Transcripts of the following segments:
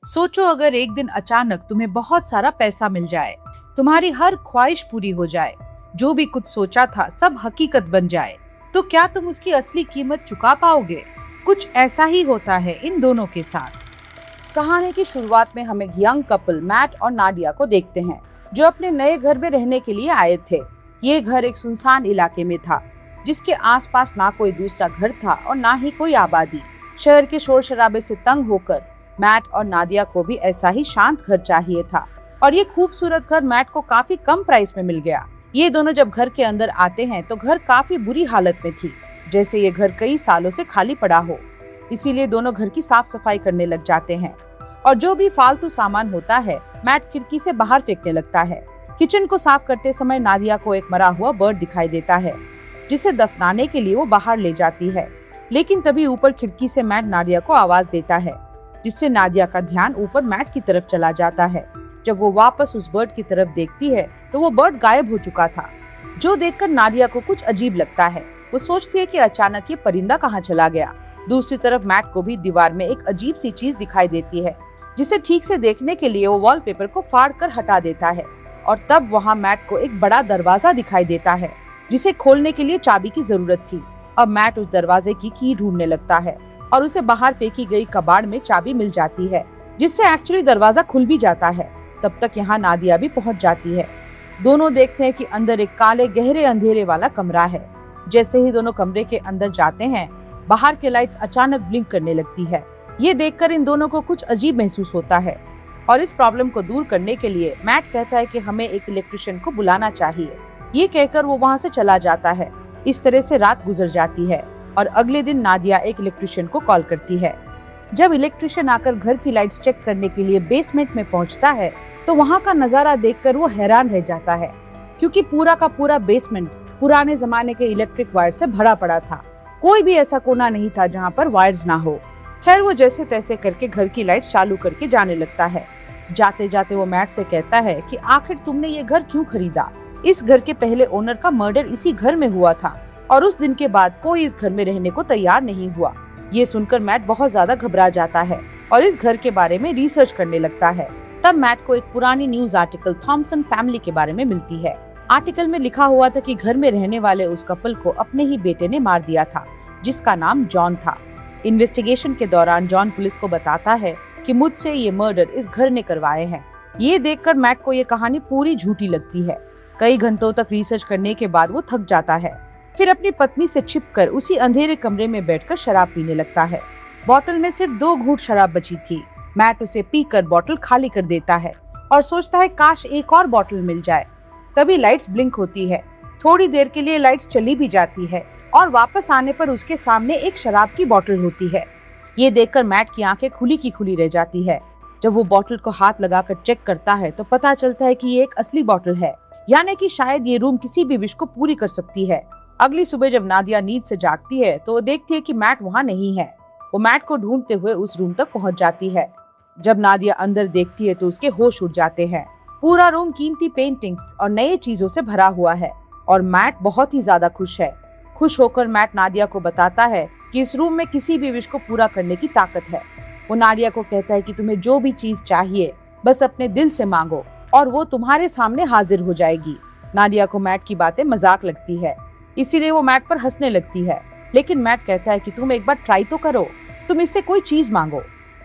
सोचो अगर एक दिन अचानक तुम्हें बहुत सारा पैसा मिल जाए, तुम्हारी हर ख्वाहिश पूरी हो जाए, जो भी कुछ सोचा था सब हकीकत बन जाए, तो क्या तुम उसकी असली कीमत चुका पाओगे? कुछ ऐसा ही होता है इन दोनों के साथ। कहानी की शुरुआत में हम एक यंग कपल मैट और नाडिया को देखते हैं, जो अपने नए घर में रहने के लिए आए थे। ये घर एक सुनसान इलाके में था, जिसके आसपास ना कोई दूसरा घर था और ना ही कोई आबादी। शहर के शोर शराबे से तंग होकर मैट और नादिया को भी ऐसा ही शांत घर चाहिए था, और ये खूबसूरत घर मैट को काफी कम प्राइस में मिल गया। ये दोनों जब घर के अंदर आते हैं तो घर काफी बुरी हालत में थी, जैसे ये घर कई सालों से खाली पड़ा हो। इसीलिए दोनों घर की साफ सफाई करने लग जाते हैं, और जो भी फालतू सामान होता है मैट खिड़की से बाहर फेंकने लगता है। किचन को साफ करते समय नादिया को एक मरा हुआ बर्ड दिखाई देता है, जिसे दफनाने के लिए वो बाहर ले जाती है। लेकिन तभी ऊपर खिड़की से मैट नादिया को आवाज देता है, जिससे नादिया का ध्यान ऊपर मैट की तरफ चला जाता है। जब वो वापस उस बर्ड की तरफ देखती है तो वो बर्ड गायब हो चुका था, जो देखकर नादिया को कुछ अजीब लगता है। वो सोचती है कि अचानक ये परिंदा कहाँ चला गया। दूसरी तरफ मैट को भी दीवार में एक अजीब सी चीज दिखाई देती है, जिसे ठीक से देखने के लिए वो वॉलपेपर को फाड़ कर हटा देता है, और तब वहाँ मैट को एक बड़ा दरवाजा दिखाई देता है, जिसे खोलने के लिए चाबी की जरूरत थी। अब मैट उस दरवाजे की ढूंढने लगता है और उसे बाहर फेंकी गई कबाड़ में चाबी मिल जाती है, जिससे एक्चुअली दरवाजा खुल भी जाता है। तब तक यहाँ नादिया भी पहुँच जाती है। दोनों देखते हैं कि अंदर एक काले गहरे अंधेरे वाला कमरा है। जैसे ही दोनों कमरे के अंदर जाते हैं, बाहर के लाइट्स अचानक ब्लिंक करने लगती है। ये देखकर इन दोनों को कुछ अजीब महसूस होता है, और इस प्रॉब्लम को दूर करने के लिए मैट कहता है कि हमें एक इलेक्ट्रिशियन को बुलाना चाहिए। ये कहकर वो वहाँ से चला जाता है। इस तरह से रात गुजर जाती है, और अगले दिन नादिया एक इलेक्ट्रिशियन को कॉल करती है। जब इलेक्ट्रिशियन आकर घर की लाइट्स चेक करने के लिए बेसमेंट में पहुंचता है, तो वहां का नजारा देखकर वो हैरान रह जाता है, क्योंकि पूरा का पूरा बेसमेंट पुराने जमाने के इलेक्ट्रिक वायर से भरा पड़ा था। कोई भी ऐसा कोना नहीं था जहाँ पर वायर्स ना हो। खैर, वो जैसे तैसे करके घर की लाइट्स चालू करके जाने लगता है। जाते जाते वो मैट से कहता है कि आखिर तुमने ये घर क्यों खरीदा? इस घर के पहले ओनर का मर्डर इसी घर में हुआ था, और उस दिन के बाद कोई इस घर में रहने को तैयार नहीं हुआ। ये सुनकर मैट बहुत ज्यादा घबरा जाता है और इस घर के बारे में रिसर्च करने लगता है। तब मैट को एक पुरानी न्यूज आर्टिकल थॉमसन फैमिली के बारे में मिलती है। आर्टिकल में लिखा हुआ था कि घर में रहने वाले उस कपल को अपने ही बेटे ने मार दिया था, जिसका नाम जॉन था। इन्वेस्टिगेशन के दौरान जॉन पुलिस को बताता है कि मुझसे ये मर्डर इस घर ने करवाए हैं। ये देखकर मैट को ये कहानी पूरी झूठी लगती है। कई घंटों तक रिसर्च करने के बाद वो थक जाता है। फिर अपनी पत्नी से छिपकर उसी अंधेरे कमरे में बैठकर शराब पीने लगता है। बोतल में सिर्फ 2 घूंट शराब बची थी। मैट उसे पीकर बोतल खाली कर देता है और सोचता है काश एक और बोतल मिल जाए। तभी लाइट्स ब्लिंक होती है। थोड़ी देर के लिए लाइट्स चली भी जाती है, और वापस आने पर उसके सामने एक शराब की बोतल होती है। ये देखकर मैट की आंखें खुली की खुली रह जाती है। जब वो बोतल को हाथ लगाकर चेक करता है तो पता चलता है कि ये एक असली बोतल है, यानी कि शायद ये रूम किसी भी विश को पूरी कर सकती है। अगली सुबह जब नादिया नींद से जागती है तो वो देखती है कि मैट वहाँ नहीं है। वो मैट को ढूंढते हुए उस रूम तक पहुँच जाती है। जब नादिया अंदर देखती है तो उसके होश उड़ जाते हैं। पूरा रूम कीमती पेंटिंग्स और नई चीजों से भरा हुआ है, और मैट बहुत ही ज्यादा खुश है। खुश होकर मैट नादिया को बताता है कि इस रूम में किसी भी विश को पूरा करने की ताकत है। वो नादिया को कहता है कि तुम्हें जो भी चीज चाहिए बस अपने दिल से मांगो और वो तुम्हारे सामने हाजिर हो जाएगी। नादिया को मैट की बातें मजाक लगती है, इसीलिए वो मैट पर हंसने लगती है। लेकिन मैट कहता है कि तुम एक बार ट्राई तो करो, तुम इससे कोई चीज मांगो।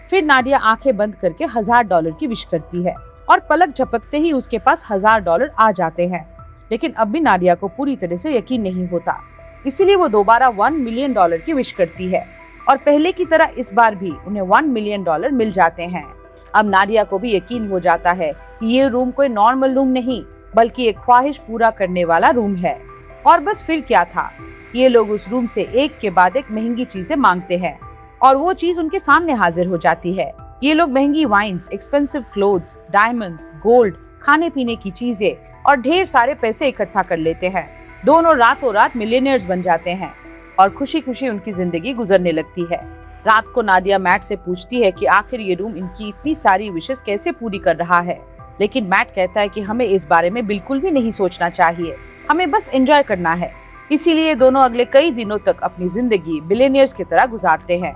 फिर नादिया आंखें बंद करके $1000 की विश करती है, और पलक झपकते ही उसके पास $1000 आ जाते हैं। लेकिन अब भी नादिया को पूरी तरह से यकीन नहीं होता, इसीलिए वो दोबारा $1 मिलियन की विश करती है, और पहले की तरह इस बार भी उन्हें $1 मिलियन मिल जाते हैं। अब नादिया को भी यकीन हो जाता है कि ये रूम कोई नॉर्मल रूम नहीं, बल्कि एक ख्वाहिश पूरा करने वाला रूम है। और बस फिर क्या था, ये लोग उस रूम से एक के बाद एक महंगी चीजें मांगते हैं, और वो चीज उनके सामने हाजिर हो जाती है। ये लोग महंगी wines, expensive clothes, diamond, gold, खाने पीने की चीजें और ढेर सारे पैसे इकट्ठा कर लेते हैं। दोनों रातों रात मिलियनियर्स बन जाते हैं, और खुशी खुशी उनकी जिंदगी गुजरने लगती है। रात को नादिया मैट से पूछती है कि आखिर ये रूम इनकी इतनी सारी विशेस कैसे पूरी कर रहा है। लेकिन मैट कहता है कि हमें इस बारे में बिल्कुल भी नहीं सोचना चाहिए, हमें बस एंजॉय करना है। इसीलिए दोनों अगले कई दिनों तक अपनी जिंदगी बिलियनियर्स की तरह गुजारते हैं।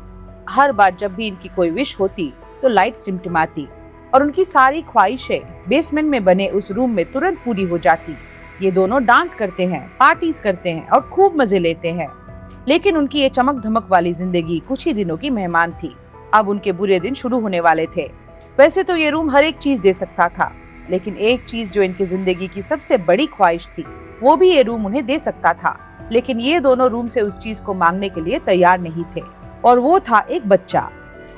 हर बार जब भी इनकी कोई विश होती तो लाइट टिमटिमाती और उनकी सारी ख्वाहिशें बेसमेंट में बने उस रूम में तुरंत पूरी हो जाती। ये दोनों डांस करते हैं, पार्टीज करते हैं और खूब मजे लेते हैं। लेकिन उनकी ये चमक धमक वाली जिंदगी कुछ ही दिनों की मेहमान थी। अब उनके बुरे दिन शुरू होने वाले थे। वैसे तो ये रूम हर एक चीज दे सकता था, लेकिन एक चीज जो इनकी जिंदगी की सबसे बड़ी ख्वाहिश थी, वो भी ये रूम उन्हें दे सकता था। लेकिन ये दोनों रूम से उस चीज को मांगने के लिए तैयार नहीं थे, और वो था एक बच्चा।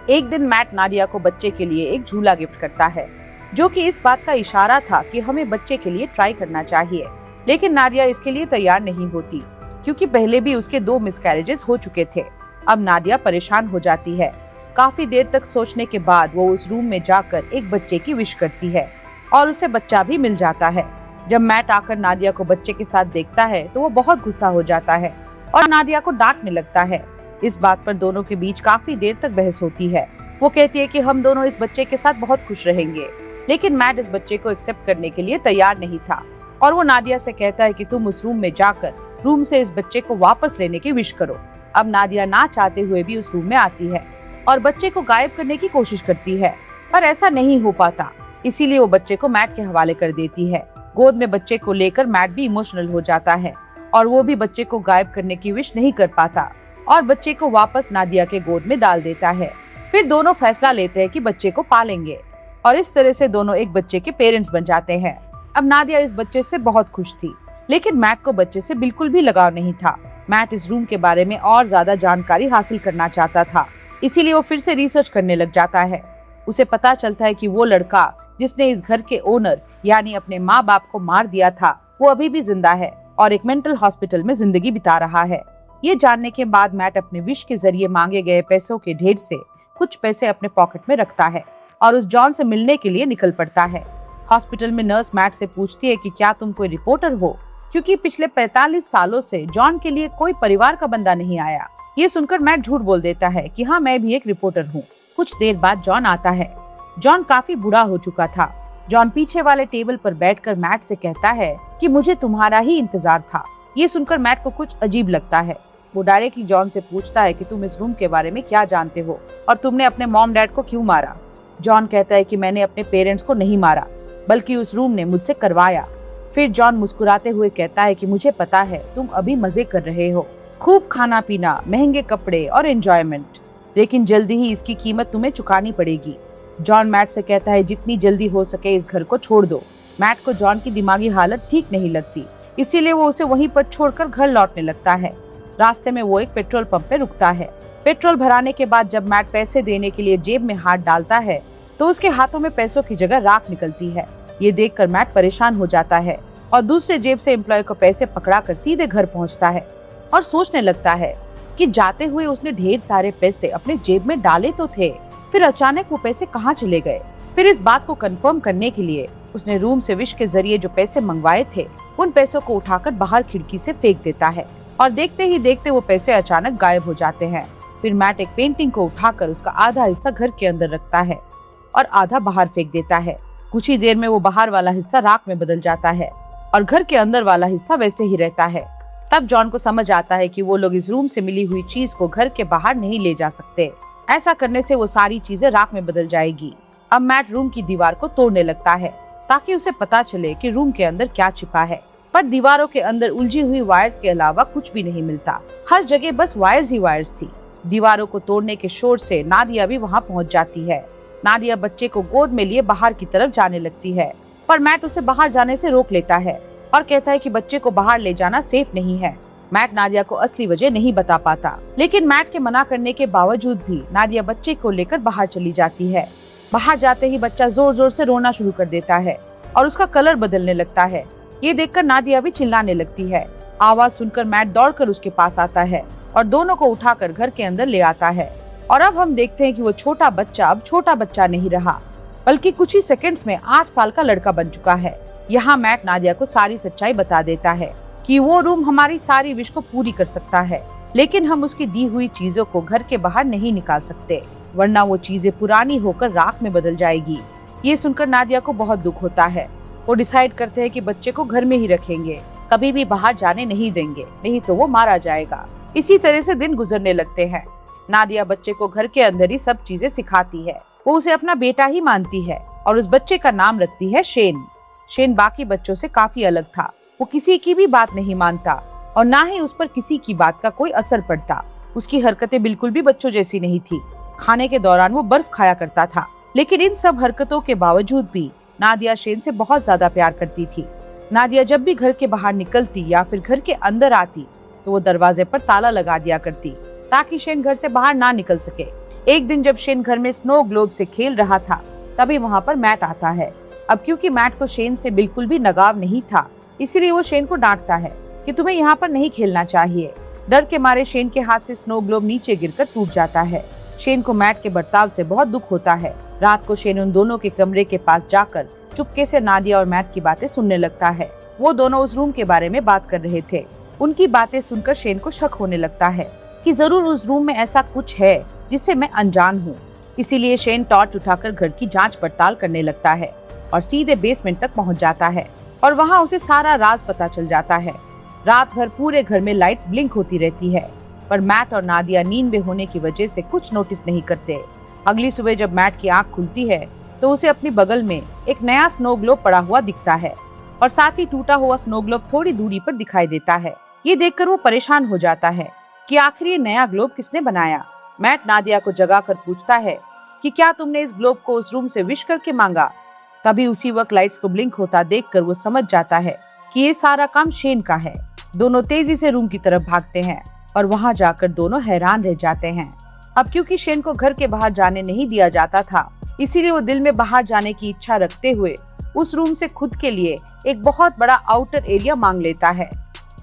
एक दिन मैट नाडिया को बच्चे के लिए एक झूला गिफ्ट करता है, जो कि इस बात का इशारा था कि हमें बच्चे के लिए ट्राई करना चाहिए। लेकिन नाडिया इसके लिए तैयार नहीं होती, क्योंकि पहले भी उसके 2 मिसकैरेजेस हो चुके थे। अब नाडिया परेशान हो जाती है। काफी देर तक सोचने के बाद वो उस रूम में जाकर एक बच्चे की विश करती है और उसे बच्चा भी मिल जाता है। जब मैट आकर नाडिया को बच्चे के साथ देखता है तो वो बहुत गुस्सा हो जाता है और नाडिया को डांटने लगता है। इस बात पर दोनों के बीच काफी देर तक बहस होती है। वो कहती है कि हम दोनों इस बच्चे के साथ बहुत खुश रहेंगे, लेकिन मैट इस बच्चे को एक्सेप्ट करने के लिए तैयार नहीं था और वो नाडिया से कहता है कि तुम उस रूम में जाकर रूम से इस बच्चे को वापस लेने की विश करो। अब नाडिया ना चाहते हुए भी उस रूम में आती है और बच्चे को गायब करने की कोशिश करती है, पर ऐसा नहीं हो पाता। इसीलिए वो बच्चे को मैट के हवाले कर देती है। गोद में बच्चे को लेकर मैट भी इमोशनल हो जाता है और वो भी बच्चे को गायब करने की विश नहीं कर पाता और बच्चे को वापस नादिया के गोद में डाल देता है। फिर दोनों फैसला लेते हैं कि बच्चे को पालेंगे और इस तरह से दोनों एक बच्चे के पेरेंट्स बन जाते हैं। अब नादिया इस बच्चे से बहुत खुश थी, लेकिन मैट को बच्चे से बिल्कुल भी लगाव नहीं था। मैट इस रूम के बारे में और ज्यादा जानकारी हासिल करना चाहता था, इसीलिए वो फिर से रिसर्च करने लग जाता है। उसे पता चलता है कि वो लड़का जिसने इस घर के ओनर यानी अपने माँ बाप को मार दिया था, वो अभी भी जिंदा है और एक मेंटल हॉस्पिटल में जिंदगी बिता रहा है। ये जानने के बाद मैट अपने विश के जरिए मांगे गए पैसों के ढेर से कुछ पैसे अपने पॉकेट में रखता है और उस जॉन से मिलने के लिए निकल पड़ता है। हॉस्पिटल में नर्स मैट से पूछती है कि क्या तुम कोई रिपोर्टर हो, क्योंकि पिछले 45 सालों से जॉन के लिए कोई परिवार का बंदा नहीं आया। ये सुनकर मैट झूठ बोल देता है कि हाँ, मैं भी एक रिपोर्टर हूँ। कुछ देर बाद जॉन आता है। जॉन काफी बूढ़ा हो चुका था। जॉन पीछे वाले टेबल पर बैठकर मैट से कहता है कि मुझे तुम्हारा ही इंतजार था। ये सुनकर मैट को कुछ अजीब लगता है। वो डायरेक्टली जॉन से पूछता है कि तुम इस रूम के बारे में क्या जानते हो और तुमने अपने मॉम डैड को क्यों मारा। जॉन कहता है कि मैंने अपने पेरेंट्स को नहीं मारा, बल्कि उस रूम ने मुझसे करवाया। फिर जॉन मुस्कुराते हुए कहता है कि मुझे पता है तुम अभी मजे कर रहे हो, खूब खाना पीना, महंगे कपड़े और एंजॉयमेंट, लेकिन जल्दी ही इसकी कीमत तुम्हें चुकानी पड़ेगी। जॉन मैट से कहता है जितनी जल्दी हो सके इस घर को छोड़ दो। मैट को जॉन की दिमागी हालत ठीक नहीं लगती, इसीलिए वो उसे वहीं पर छोड़कर घर लौटने लगता है। रास्ते में वो एक पेट्रोल पंप पे रुकता है। पेट्रोल भराने के बाद जब मैट पैसे देने के लिए जेब में हाथ डालता है तो उसके हाथों में पैसों की जगह राख निकलती है। ये देखकर मैट परेशान हो जाता है और दूसरे जेब से एम्प्लॉय को पैसे पकड़ाकर सीधे घर पहुंचता है और सोचने लगता है कि जाते हुए उसने ढेर सारे पैसे अपने जेब में डाले तो थे, फिर अचानक वो पैसे कहाँ चले गए। फिर इस बात को कंफर्म करने के लिए उसने रूम से विश के जरिए जो पैसे मंगवाए थे उन पैसों को उठाकर बाहर खिड़की से फेंक देता है और देखते ही देखते वो पैसे अचानक गायब हो जाते हैं। फिर मैट एक पेंटिंग को उठाकर उसका आधा हिस्सा घर के अंदर रखता है और आधा बाहर फेंक देता है। कुछ ही देर में वो बाहर वाला हिस्सा राख में बदल जाता है और घर के अंदर वाला हिस्सा वैसे ही रहता है। तब जॉन को समझ आता है कि वो लोग इस रूम से मिली हुई चीज को घर के बाहर नहीं ले जा सकते। ऐसा करने से वो सारी चीजें राख में बदल जाएगी। अब मैट रूम की दीवार को तोड़ने लगता है ताकि उसे पता चले कि रूम के अंदर क्या छिपा है, पर दीवारों के अंदर उलझी हुई वायर्स के अलावा कुछ भी नहीं मिलता। हर जगह बस वायर्स ही वायर्स थी। दीवारों को तोड़ने के शोर से नादिया भी वहाँ पहुँच जाती है। नादिया बच्चे को गोद में लिए बाहर की तरफ जाने लगती है, पर मैट उसे बाहर जाने से रोक लेता है और कहता है कि बच्चे को बाहर ले जाना सेफ नहीं है। मैट नादिया को असली वजह नहीं बता पाता, लेकिन मैट के मना करने के बावजूद भी नादिया बच्चे को लेकर बाहर चली जाती है। बाहर जाते ही बच्चा जोर जोर से रोना शुरू कर देता है और उसका कलर बदलने लगता है। ये देखकर नादिया भी चिल्लाने लगती है। आवाज सुनकर मैट दौड़कर उसके पास आता है और दोनों को उठाकर घर के अंदर ले आता है। और अब हम देखते हैं कि वो छोटा बच्चा अब छोटा बच्चा नहीं रहा, बल्कि कुछ ही सेकंड्स में 8 साल का लड़का बन चुका है। यहाँ मैट नादिया को सारी सच्चाई बता देता है कि वो रूम हमारी सारी विश को पूरी कर सकता है, लेकिन हम उसकी दी हुई चीजों को घर के बाहर नहीं निकाल सकते, वरना वो चीजें पुरानी होकर राख में बदल जाएगी। ये सुनकर नादिया को बहुत दुख होता है। वो डिसाइड करते हैं कि बच्चे को घर में ही रखेंगे, कभी भी बाहर जाने नहीं देंगे, नहीं तो वो मारा जाएगा। इसी तरह से दिन गुजरने लगते हैं। नादिया बच्चे को घर के अंदर ही सब चीजें सिखाती है वो उसे अपना बेटा ही मानती है और उस बच्चे का नाम रखती है शेन। शेन बाकी बच्चों से काफी अलग था। वो किसी की भी बात नहीं मानता और ना ही उस पर किसी की बात का कोई असर पड़ता। उसकी हरकतें बिल्कुल भी बच्चों जैसी नहीं थी। खाने के दौरान वो बर्फ खाया करता था। लेकिन इन सब हरकतों के बावजूद भी नादिया शेन से बहुत ज्यादा प्यार करती थी। नादिया जब भी घर के बाहर निकलती या फिर घर के अंदर आती तो वो दरवाजे पर ताला लगा दिया करती ताकि शेन घर से बाहर ना निकल सके। एक दिन जब शेन घर में स्नो ग्लोब से खेल रहा था तभी वहाँ पर मैट आता है। अब क्योंकि मैट को शेन से बिल्कुल भी लगाव नहीं था, इसीलिए वो शेन को डांटता है कि तुम्हें यहाँ पर नहीं खेलना चाहिए। डर के मारे शेन के हाथ से स्नो ग्लोब नीचे गिरकर टूट जाता है। शेन को मैट के बर्ताव से बहुत दुख होता है। रात को शेन उन दोनों के कमरे के पास जाकर चुपके से नादिया और मैट की बातें सुनने लगता है। वो दोनों उस रूम के बारे में बात कर रहे थे। उनकी बातें सुनकर शेन को शक होने लगता है कि जरूर उस रूम में ऐसा कुछ है जिससे मैं अनजान हूँ। इसीलिए शेन टॉर्च उठाकर घर की जांच पड़ताल करने लगता है और सीधे बेसमेंट तक पहुँच जाता है और वहाँ उसे सारा राज पता चल जाता है। रात भर पूरे घर में लाइट्स ब्लिंक होती रहती है, पर मैट और नादिया नींद में होने की वजह से कुछ नोटिस नहीं करते। अगली सुबह जब मैट की आंख खुलती है तो उसे अपनी बगल में एक नया स्नो ग्लोब पड़ा हुआ दिखता है और साथ ही टूटा हुआ स्नो ग्लोब थोड़ी दूरी पर दिखाई देता है। ये देखकर वो परेशान हो जाता है कि आखिर ये नया ग्लोब किसने बनाया। मैट नादिया को जगाकर पूछता है कि क्या तुमने इस ग्लोब को उस रूम से विश करके मांगा। तभी उसी वक्त लाइट्स को ब्लिंक होता देखकर वो समझ जाता है कि ये सारा काम शेन का है। दोनों तेजी से रूम की तरफ भागते हैं और वहां जाकर दोनों हैरान रह जाते हैं। अब क्योंकि शेन को घर के बाहर जाने नहीं दिया जाता था, इसीलिए वो दिल में बाहर जाने की इच्छा रखते हुए उस रूम से खुद के लिए एक बहुत बड़ा आउटर एरिया मांग लेता है,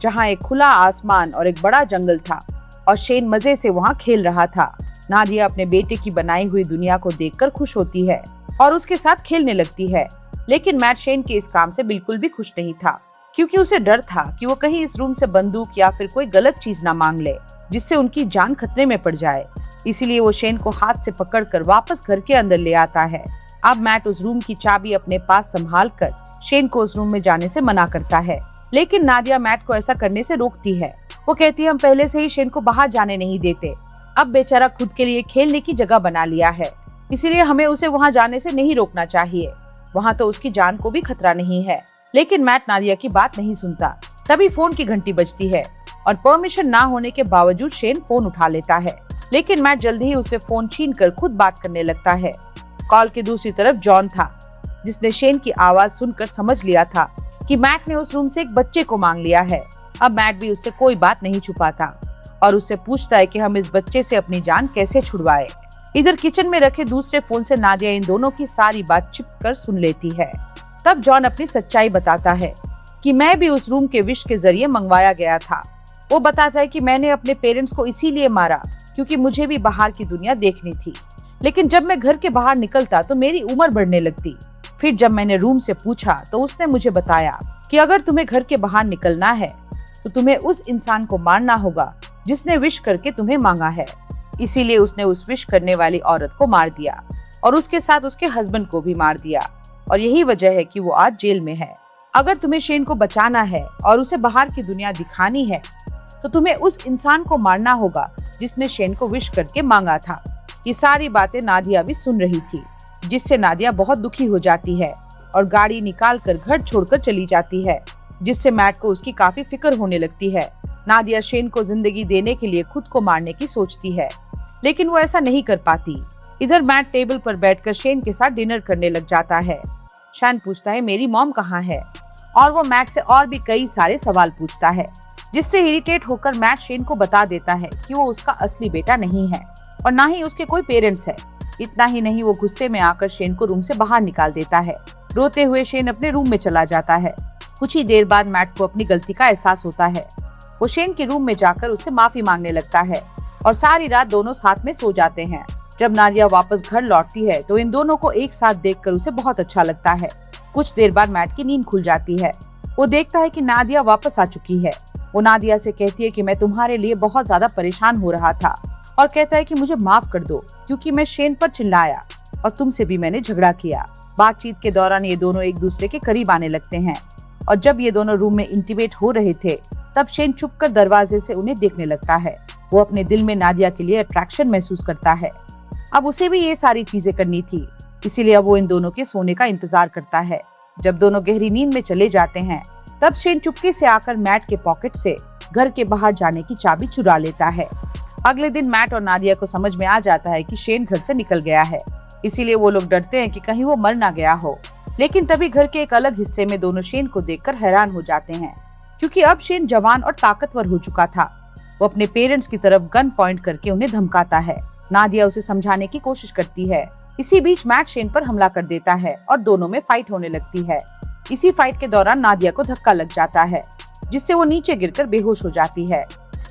जहां एक खुला आसमान और एक बड़ा जंगल था और शेन मजे से वहां खेल रहा था। नादिया अपने बेटे की बनाई हुई दुनिया को देखकर खुश होती है और उसके साथ खेलने लगती है। लेकिन मैट शेन के इस काम से बिल्कुल भी खुश नहीं था, क्योंकि उसे डर था कि वो कहीं इस रूम से बंदूक या फिर कोई गलत चीज ना मांग ले जिससे उनकी जान खतरे में पड़ जाए। इसीलिए वो शेन को हाथ से पकड़कर वापस घर के अंदर ले आता है। अब मैट उस रूम की चाबी अपने पास संभाल कर शेन को उस रूम में जाने से मना करता है, लेकिन नादिया मैट को ऐसा करने से रोकती है। वो कहती है हम पहले से ही शेन को बाहर जाने नहीं देते। अब बेचारा खुद के लिए खेलने की जगह बना लिया है, इसीलिए हमें उसे वहाँ जाने से नहीं रोकना चाहिए। वहाँ तो उसकी जान को भी खतरा नहीं है। लेकिन मैट नादिया की बात नहीं सुनता। तभी फोन की घंटी बजती है और परमिशन ना होने के बावजूद शेन फोन उठा लेता है, लेकिन मैट जल्दी ही उससे फोन छीनकर खुद बात करने लगता है। कॉल की दूसरी तरफ जॉन था, जिसने शेन की आवाज सुनकर समझ लिया था कि मैट ने उस रूम से एक बच्चे को मांग लिया है। अब मैट भी उससे कोई बात नहीं छुपाता और उससे पूछता है कि हम इस बच्चे से अपनी जान कैसे छुड़वाए। इधर किचन में रखे दूसरे फोन से नादिया इन दोनों की सारी बात छिपकर सुन लेती है। तब जॉन अपनी सच्चाई बताता है कि मैं भी उस रूम के विश के जरिए मंगवाया गया था। वो बताता है कि मैंने अपने पेरेंट्स को इसीलिए मारा क्योंकि मुझे भी बाहर की दुनिया देखनी थी, लेकिन जब मैं घर के बाहर निकलता तो मेरी उम्र बढ़ने लगती। फिर जब मैंने रूम से पूछा तो उसने मुझे बताया कि अगर तुम्हें घर के बाहर निकलना है तो तुम्हें उस इंसान को मारना होगा जिसने विश करके तुम्हें मांगा है। इसीलिए उसने उस विश करने वाली औरत को मार दिया और उसके साथ उसके हस्बैंड को भी मार दिया, और यही वजह है कि वो आज जेल में है। अगर तुम्हें शेन को बचाना है और उसे बाहर की दुनिया दिखानी है तो तुम्हें उस इंसान को मारना होगा जिसने शेन को विश करके मांगा था। ये सारी बातें नादिया भी सुन रही थी, जिससे नादिया बहुत दुखी हो जाती है और गाड़ी निकाल कर घर छोड़कर चली जाती है, जिससे मैट को उसकी काफी फिक्र होने लगती है। नादिया शेन को जिंदगी देने के लिए खुद को मारने की सोचती है, लेकिन वो ऐसा नहीं कर पाती। इधर मैट टेबल पर बैठकर शेन के साथ डिनर करने लग जाता है। शेन पूछता है मेरी मॉम कहाँ है, और वो मैट से और भी कई सारे सवाल पूछता है, जिससे इरिटेट होकर मैट शेन को बता देता है कि वो उसका असली बेटा नहीं है और ना ही उसके कोई पेरेंट्स है। इतना ही नहीं, वो गुस्से में आकर शेन को रूम से बाहर निकाल देता है। रोते हुए शेन अपने रूम में चला जाता है। कुछ ही देर बाद मैट को अपनी गलती का एहसास होता है। वो शेन के रूम में जाकर उससे माफी मांगने लगता है और सारी रात दोनों साथ में सो जाते हैं। जब नादिया वापस घर लौटती है तो इन दोनों को एक साथ देखकर उसे बहुत अच्छा लगता है। कुछ देर बाद मैट की नींद खुल जाती है। वो देखता है कि नादिया वापस आ चुकी है। वो नादिया से कहती है कि मैं तुम्हारे लिए बहुत ज्यादा परेशान हो रहा था, और कहता है कि मुझे माफ कर दो क्योंकि मैं शेन पर चिल्लाया और तुमसे भी मैंने झगड़ा किया। बातचीत के दौरान ये दोनों एक दूसरे के करीब आने लगते हैं, और जब ये दोनों रूम में इंटीमेट हो रहे थे तब शेन छुपकर दरवाजे से उन्हें देखने लगता है। वो अपने दिल में नादिया के लिए अट्रैक्शन महसूस करता है। अब उसे भी ये सारी चीजें करनी थी, इसीलिए अब वो इन दोनों के सोने का इंतजार करता है। जब दोनों गहरी नींद में चले जाते हैं, तब शेन चुपके से आकर मैट के पॉकेट से घर के बाहर जाने की चाबी चुरा लेता है। अगले दिन मैट और नादिया को समझ में आ जाता है कि शेन घर से निकल गया है, इसीलिए वो लोग डरते हैं कि कहीं वो मर ना गया हो। लेकिन तभी घर के एक अलग हिस्से में दोनों शेन को देखकर हैरान हो जाते हैं, क्योंकि अब शेन जवान और ताकतवर हो चुका था। वो अपने पेरेंट्स की तरफ गन पॉइंट करके उन्हें धमकाता है। नादिया उसे समझाने की कोशिश करती है। इसी बीच मैट शेन पर हमला कर देता है और दोनों में फाइट होने लगती है। इसी फाइट के दौरान नादिया को धक्का लग जाता है, जिससे वो नीचे गिरकर बेहोश हो जाती है।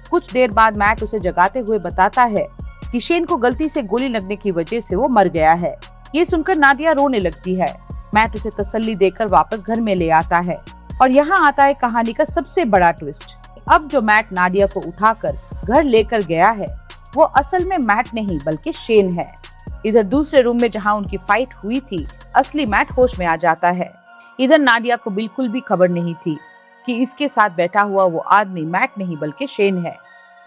कुछ देर बाद मैट उसे जगाते हुए बताता है कि शेन को गलती से गोली लगने की वजह से वो मर गया है। ये सुनकर नादिया रोने लगती है। मैट उसे तसल्ली देकर वापस घर में ले आता है और यहाँ आता है कहानी का सबसे बड़ा ट्विस्ट। अब जो मैट नादिया को उठाकर घर लेकर गया है, वो असल में मैट नहीं बल्कि शेन है। इधर दूसरे रूम में जहाँ उनकी फाइट हुई थी, असली मैट होश में आ जाता है। इधर नादिया को बिल्कुल भी खबर नहीं थी कि इसके साथ बैठा हुआ वो आदमी मैट नहीं बल्कि शेन है।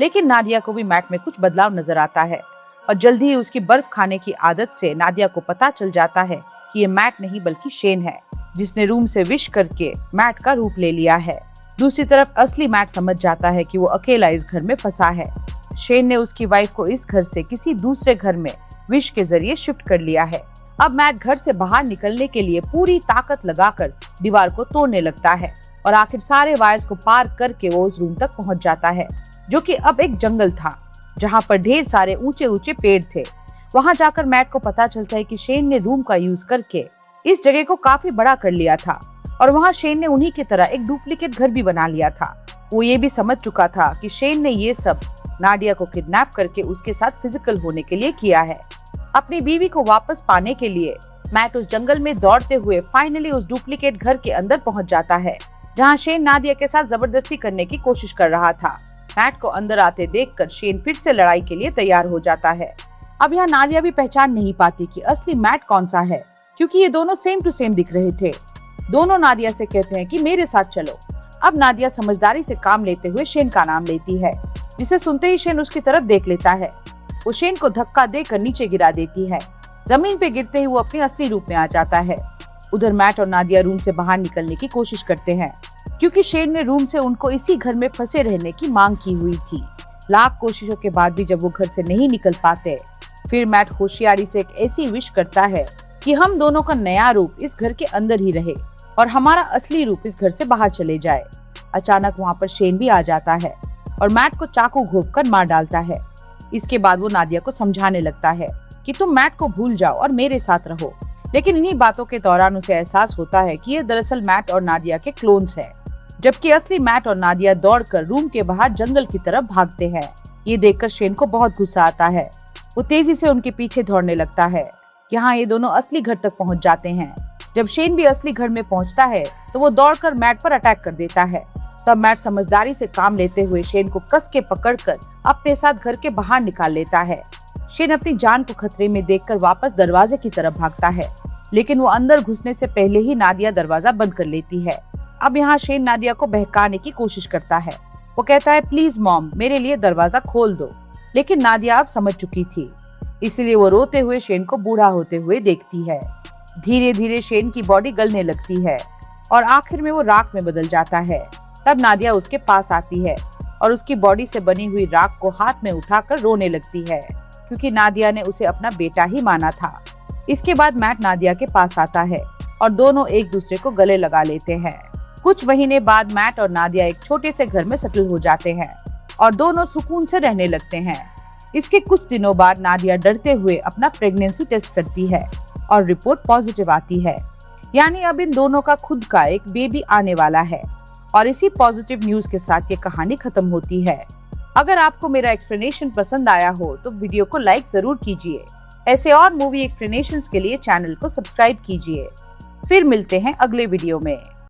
लेकिन नादिया को भी मैट में कुछ बदलाव नजर आता है और जल्दी ही उसकी बर्फ खाने की आदत से नादिया को पता चल जाता है कि ये मैट नहीं बल्कि शेन है, जिसने रूम से विश करके मैट का रूप ले लिया है। दूसरी तरफ असली मैट समझ जाता है कि वो अकेला इस घर में फंसा है। शेन ने उसकी वाइफ को इस घर से किसी दूसरे घर में विश के जरिए शिफ्ट कर लिया है। अब मैट घर से बाहर निकलने के लिए पूरी ताकत लगाकर दीवार को तोड़ने लगता है और आखिर सारे वायर्स को पार करके वो उस रूम तक पहुंच जाता है, जो कि अब एक जंगल था, जहां पर ढेर सारे ऊंचे ऊंचे पेड़ थे। वहां जाकर मैट को पता चलता है कि शेन ने रूम का यूज करके इस जगह को काफी बड़ा कर लिया था और वहां शेन ने उन्हीं की तरह एक डुप्लीकेट घर भी बना लिया था। वो ये भी समझ चुका था कि शेन ने ये सब नादिया को किडनैप करके उसके साथ फिजिकल होने के लिए किया है। अपनी बीवी को वापस पाने के लिए मैट उस जंगल में दौड़ते हुए फाइनली उस डुप्लीकेट घर के अंदर पहुंच जाता है, जहां शेन नादिया के साथ जबरदस्ती करने की कोशिश कर रहा था। मैट को अंदर आते देखकर शेन फिर से लड़ाई के लिए तैयार हो जाता है। अब यहाँ नादिया भी पहचान नहीं पाती कि असली मैट कौन सा है, क्योंकि ये दोनों सेम टू सेम दिख रहे थे। दोनों नादिया से कहते हैं कि मेरे साथ चलो। अब नादिया समझदारी से काम लेते हुए शेन का नाम लेती है, जिसे सुनते ही शेन उसकी तरफ देख लेता है। वो शेन को धक्का देकर नीचे गिरा देती है। जमीन पे गिरते ही वो अपने असली रूप में आ जाता है। उधर मैट और नादिया रूम से बाहर निकलने की कोशिश करते हैं, क्योंकि शेन ने रूम से उनको इसी घर में फंसे रहने की मांग की हुई थी। लाख कोशिशों के बाद भी जब वो घर से नहीं निकल पाते, फिर मैट होशियारी से एक ऐसी विश करता है कि हम दोनों का नया रूप इस घर के अंदर ही रहे और हमारा असली रूप इस घर से बाहर चले जाए। अचानक वहाँ पर शेन भी आ जाता है और मैट को चाकू घोंपकर मार डालता है। इसके बाद वो नादिया को समझाने लगता है कि तुम मैट को भूल जाओ और मेरे साथ रहो। लेकिन इन्हीं बातों के दौरान उसे एहसास होता है कि ये दरअसल मैट और नादिया के क्लोन्स हैं, जबकि असली मैट और नादिया दौड़कर रूम के बाहर जंगल की तरफ भागते हैं। ये देखकर शेन को बहुत गुस्सा आता है। वो तेजी से उनके पीछे दौड़ने लगता है। यहाँ ये दोनों असली घर तक पहुँच जाते हैं। जब शेन भी असली घर में पहुँचता है तो वो दौड़कर मैट पर अटैक कर देता है। तब मैट समझदारी से काम लेते हुए शेन को कस के पकड़कर अपने साथ घर के बाहर निकाल लेता है। शेन अपनी जान को खतरे में देखकर वापस दरवाजे की तरफ भागता है, लेकिन वो अंदर घुसने से पहले ही नादिया दरवाजा बंद कर लेती है। अब यहाँ शेन नादिया को बहकाने की कोशिश करता है। वो कहता है, प्लीज मॉम, मेरे लिए दरवाजा खोल दो। लेकिन नादिया अब समझ चुकी थी, इसलिए वो रोते हुए शेन को बूढ़ा होते हुए देखती है। धीरे धीरे शेन की बॉडी गलने लगती है और आखिर में वो राख में बदल जाता है। तब नादिया उसके पास आती है और उसकी बॉडी से बनी हुई राख को हाथ में उठाकर रोने लगती है, क्योंकि नादिया ने उसे अपना बेटा ही माना था। इसके बाद मैट नादिया के पास आता है और दोनों एक दूसरे को गले लगा लेते हैं। कुछ महीने बाद मैट और नादिया एक छोटे से घर में सेटल हो जाते हैं और दोनों सुकून से रहने लगते हैं। इसके कुछ दिनों बाद नादिया डरते हुए अपना प्रेगनेंसी टेस्ट करती है और रिपोर्ट पॉजिटिव आती है, यानी अब इन दोनों का खुद का एक बेबी आने वाला है। और इसी पॉजिटिव न्यूज के साथ ये कहानी खत्म होती है। अगर आपको मेरा एक्सप्लेनेशन पसंद आया हो तो वीडियो को लाइक जरूर कीजिए। ऐसे और मूवी एक्सप्लेनेशंस के लिए चैनल को सब्सक्राइब कीजिए। फिर मिलते हैं अगले वीडियो में।